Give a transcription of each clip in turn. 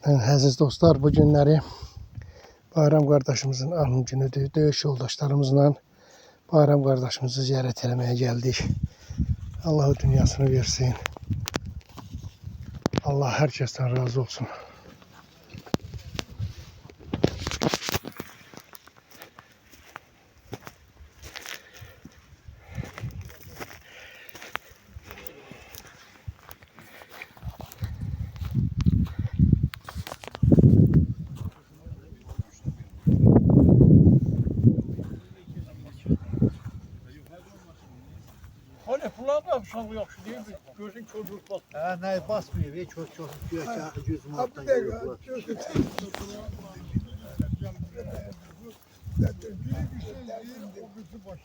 Əziz dostlar, bu günləri Bayram qardaşımızın alım günüdür. Döyüş yoldaşlarımızla Bayram qardaşımızı ziyarət eləməyə gəldik. Allah dünyasını versin. Allah hər kəsdən razı olsun. Hani kulağım yapmışam bu yakşı değil mi? Gözün çocuğu bak. Ha ne basmıyor ve çok diyor ki 100 manattan Biri geliyor. bir şey değil, o gözü baş.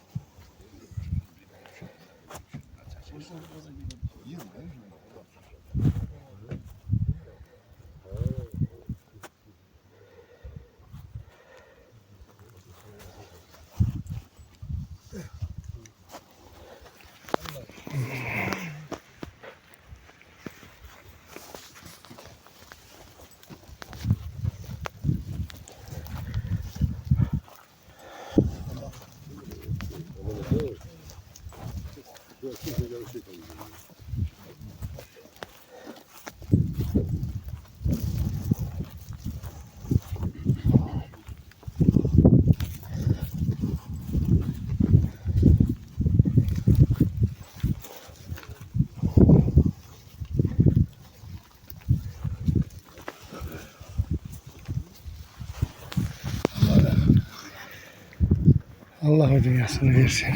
Allah o dünyasını versin.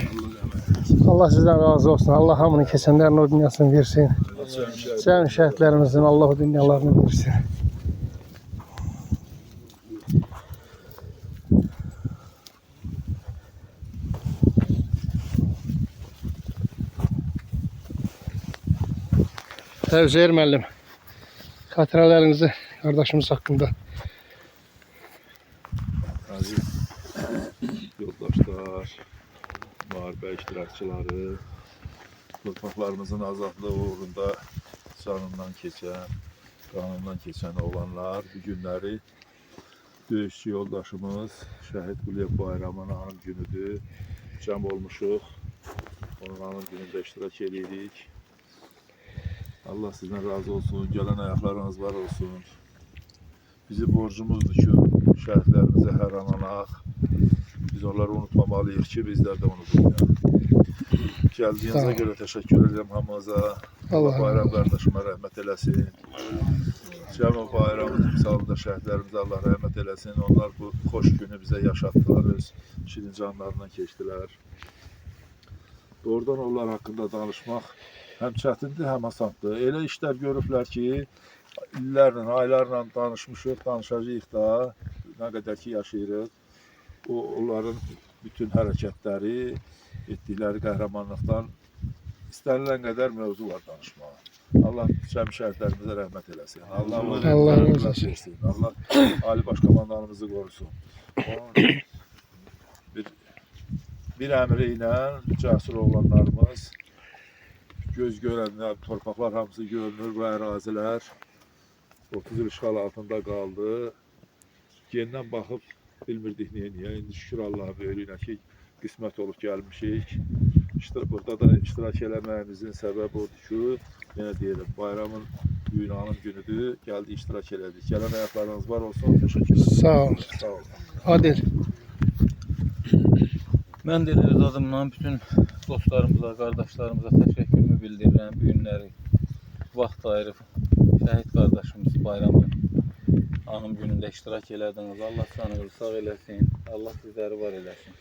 Allah sizden razı olsun. Allah hamını kesenlerin o dünyasını versin. Cəmi şəhidlərimizin Allah o dünyalarını versin. Üzeyir müəllim, xatirələrinizi kardeşimiz hakkında. Aziz yoldaşlar, müharibə iştirakçıları, torpaqlarımızın azadlığı uğrunda canından keçən, qanından keçən olanlar bu günləri döyüşçü yoldaşımız Şəhid Quliyev Bayramın anım günüdür. Cəm olmuşuq, onun anım günündə iştirak edirik. Allah sizden razı olsun, gələn ayaqlarınız var olsun. Bizi borcumuzdur ki, şəhidlərimizə hər an anaq. Biz onları unutmamalıyıq ki, bizlər də unutmayaq. Gəldiyinizə görə təşəkkür edirəm hamınıza. Allah Bayram qardaşıma rəhmət eləsin. Cəmi bayramın timsalında şəhidlərimizə Allah rəhmət eləsin. Onlar bu xoş günü bizə yaşatdılar, öz şirin canlarından keçdilər. Doğrudan onlar haqqında danışmaq həm çətindir, həm asandır. Elə işlər görüblər ki, illərlə, aylarla danışmışıq, danışacağıq da, nə qədər ki yaşayırıq. Onların bütün hərəkətləri, etdikləri qəhrəmanlıqdan istənilən qədər mövzu var danışmağa. Allah cəmi şəhidlərimizə rəhmət eləsin. Allah onları versin. Allah Ali Başkomandanımızı qorusun. Onun bir əmri ilə cəsur oğlanlarımız göz görənlər, torpaqlar hamısı görünür, bu ərazilər 30 il işğal altında qaldı. Gendən baxıb bilmirdik niyə. İndi şükür Allah'a böyrüyünə ki, qismət olub gəlmişik. Burada da iştirak eləməyimizin səbəbi odur ki, yenə deyirəm, bayramın günahının günüdür, gəldi iştirak elədik. Gələn ayaqlarınız var olsun, təşəkkür ederim. Sağ olun. Sağ olun. Adil. Mən də elə öz adımdan bütün dostlarımıza, qardaşlarımıza təşəkkürümü bildirirəm. Bu günləri vaxt ayırıb şəhid qardaşımız Bayramın anım günündə iştirak elədiniz. Allah canınızı sağ eləsin. Allah sizləri var eləsin.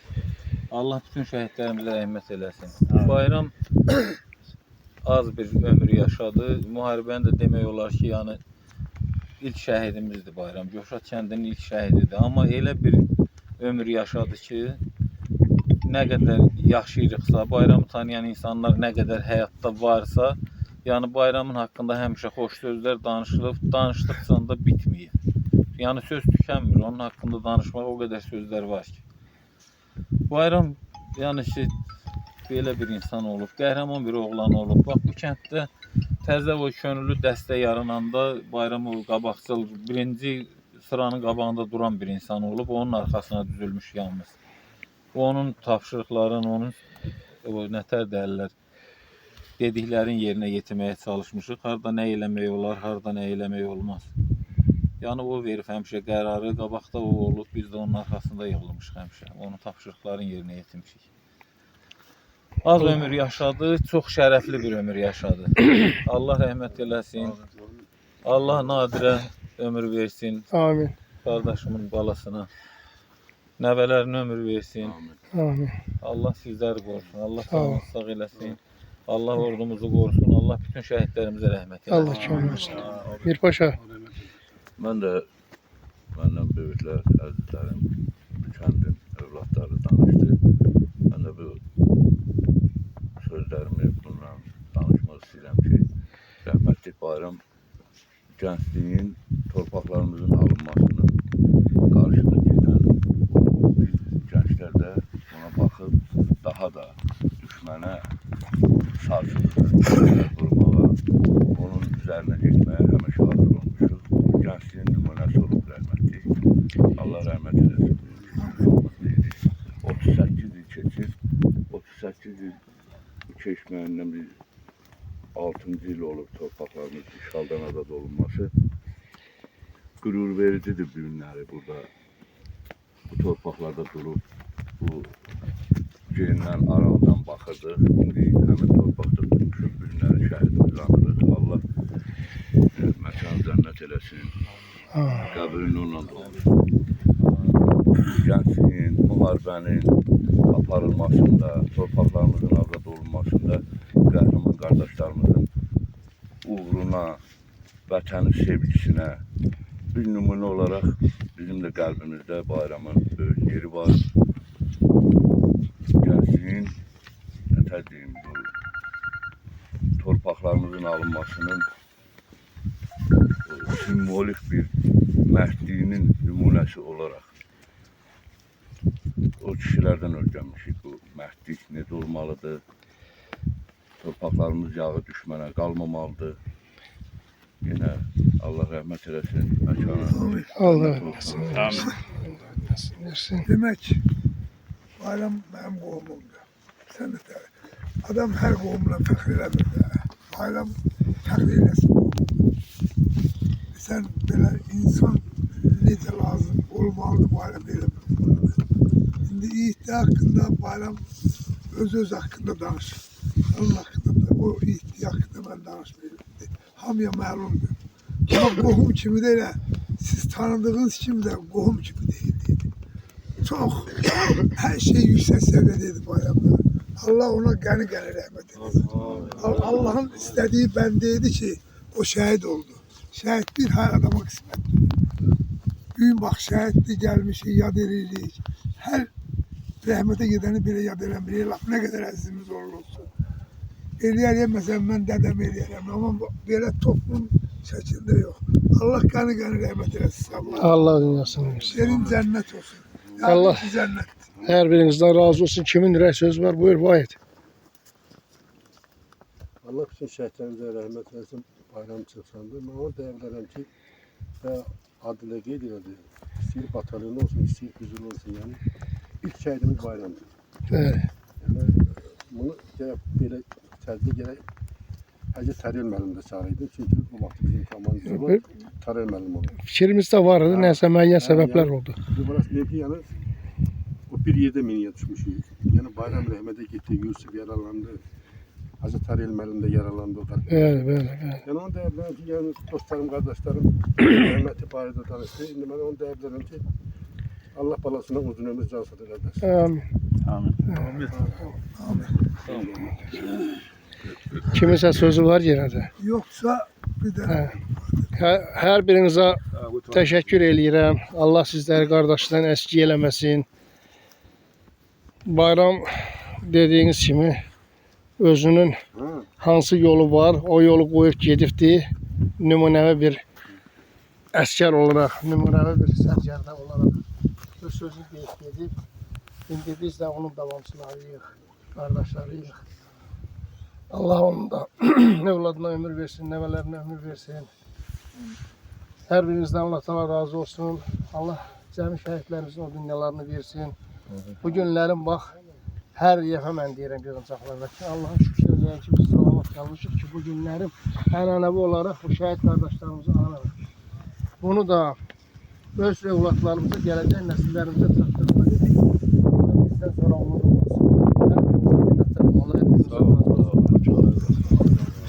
Allah bütün şəhidlərimizə rəhmət eləsin. Bayram az bir ömür yaşadı. Müharibəni də demək olar ki, yəni ilk şəhidimizdir Bayram. Göşat kəndinin ilk şəhididir. Amma elə bir ömür yaşadı ki, nə qədər yaşayırıqsa, bayramı tanıyan insanlar nə qədər həyatda varsa, yəni bayramın haqqında həmişə xoş sözlər danışılıb, danışdıqca da bitməyib. Yəni söz tükənmir, onun haqqında danışmaq o qədər sözlər var ki. Bayram, yəni ki, belə bir insan olub, qəhrəman bir oğlan olub. Bax, bu kənddə təzə o könüllü dəstə yarananda Bayramov qabaqcıl birinci sıranın qabağında duran bir insan olub, onun arxasına düzülmüş yalnız. Onun tapşırıqlarını, onun nətər deyirlər, dediklərin yerinə yetirməyə çalışmışıq. Harda nə eləmək olar, harda nə eləmək olmaz. Yəni o verib həmişə qərarı, qabaqda o olub, biz də onun arxasında yığılmışıq həmişə. Onun tapşırıqların yerinə yetirmişik. Az ömür yaşadı, çox şərəfli bir ömür yaşadı. Allah rəhmət eləsin. Allah Nadirə ömür versin. Amin. Qardaşımın balasına. Nəvələrinə ömür versin. Amin. Allah sizləri qorusun. Allah sağ eləsin. Allah ordumuzu qorusun. Allah bütün şəhidlərimizə rəhmət eləsin. Allah kömək olsun. Mirpaşa. Mən də məndən böyüklər, əzizlərim, kəndin övladları danışdı. Mən də bu sözlərimi bununla danışmaq istəyirəm ki, rəhmətli Bayram gəncliyin torpaqlarımızın alınmasının qarşıda gedən biz gənclər də buna baxıb daha da düşmənə sarsıntı qurmağa, onun üzərinə getməyə həmişə hazır olmuşuq. Gəncliyin nümunəsi olub rəhmətli. Allah rəhmət edəsin. 38 il keçir. 38 il keçməyindən bir 6-cı il olub torpaqlarımız işğaldan azad olunması. Qürur vericidir bu günləri burada. Bu torpaqlarda durub, bu genindən aralıdan baxırdıq. İndi həmin torpaqda durmuşuq, bu günləri şəhidimizi anırıq. Allah məkan cənnət eləsin. Qəbrini onunla dolsun. Gəncliyin, müharibənin aparılmasında, torpaqlarımızın azad olunmasında qəhrəman qardaşlarımızın uğruna, vətənin sevgisinə bir nümunə olaraq bizim də qəlbimizdə Bayramın böyük yeri var. Gəncliyin, nətər deyim, bu torpaqlarımızın alınmasının simvolik bir mərdliyinin nümunəsi olaraq o kişilərdən öyrənmişik bu mərdlik necə olmalıdır, torpaqlarımız yağı düşmənə qalmamalıdır. Yenə Allah rəhmət eləsin, məkana. Allah versin. Demək, Bayram mənim qovumumdur. Sən də deyil. Adam hər qovumla fəxr eləmir də. Bayram fəxr eləsin qovumumdur. Sən belə insan necə lazım olmalıdır Bayram elə bilməlidir. İndi İHT haqqında Bayram öz haqqında danışır. Onun haqqında da o İHT haqqında mən danışmayayım. Hamıya məlumdur. Ama qohum kimi də elə siz tanıdığınız kimi də qohum kimi deyildi. Çox hər şey yüksək səviyyədəydi Bayramda. Allah ona qəni rəhmət edir. Allah'ın istədiyi bəndəydi ki o şəhid oldu. Şəhidlik hər adama qismətdir. Gün bax şəhidlik gəlmişik, yad edirik. Hər rəhmətə gedəni belə yad eləmirik. Laf nə qədər əzizimiz olursa. Eləyərəm, məsələn, mən dədəm eləyərəm. Amma belə toplum şəkildə yox. Allah qəni rəhmət eləsin. Allah dünyasını versin. Yerin cənnət olsun. Allah cənnət. hər birinizdən razı olsun. Kimin ürək sözü var? Buyur, Vahid. Allah bütün şəhidlərimizə rəhmət eləsin, bayram çıxsandır. Mən onu deyə bilərəm ki, və adıyla qeyd elədi, istəyir batalyon olsun, istəyir güzül olsun, yəni ilk şəhidimiz bayramdır. Bəli. Yəni, bunu belə içəridə gələk, Hacı Tarel müəllim də çağırıydı, çünki bu vaxt bizim komandamız var, Tarel müəllim oldu. Fikrimizdə var idi, nəsə müəyyən səbəblər oldu. Burası ne ki, yəni, o bir yerdə miniyə düşmüşük. Yəni, bayram rəhmətə getdi, Yusuf yaralandı. Hacı Tarel müəllim də yaralandı o tərəfdə. Bəli. Yəni onu deyə bilərəm ki, yəni dostlarım, qardaşlarım rəhmətli barədə danışdı. İndi mən onu deyə bilərəm ki, Allah balasına uzun ömür can sağlığı qardaş. Amin. Kiminsə sözü var yenə də. Yoxsa bir də Hər birinizə təşəkkür eləyirəm. Allah sizləri qardaşlardan əski eləməsin. Bayram dediyiniz kimi özünün hansı yolu var, o yolu qoyub gedibdi. Nümunəvi bir əskər olaraq, nümunəvi bir sərkərdə olaraq bu sözü deyib gedib. İndi biz də onun davamçılarıyıq, qardaşlarıyıq. Allah onun da evladına ömür versin, nevelerine ömür versin. Her birinizden Allah Teala razı olsun. Allah cəmi şəhidlərimizin o dünyalarını versin. Bu günlərin bax, hər dəfə mən deyirəm yığıncaqlarda ki, Allah'a şükür eləyən ki, biz salamat qalmışıq ki, bu günlərim ənənəvi olaraq bu şəhid qardaşlarımızı anırıq. Bunu da öz evlatlarımıza, gələcək nəsillərimizə çatdırmalıyıq. Bizdən sonra umud olmasın. Hər birinizə minnətdarım. Allah hepinizə razı olsun.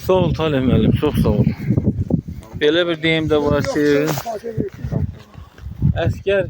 Sağ ol Talib müəllim, çox sağ ol. Belə bir deyim də var ki, əskər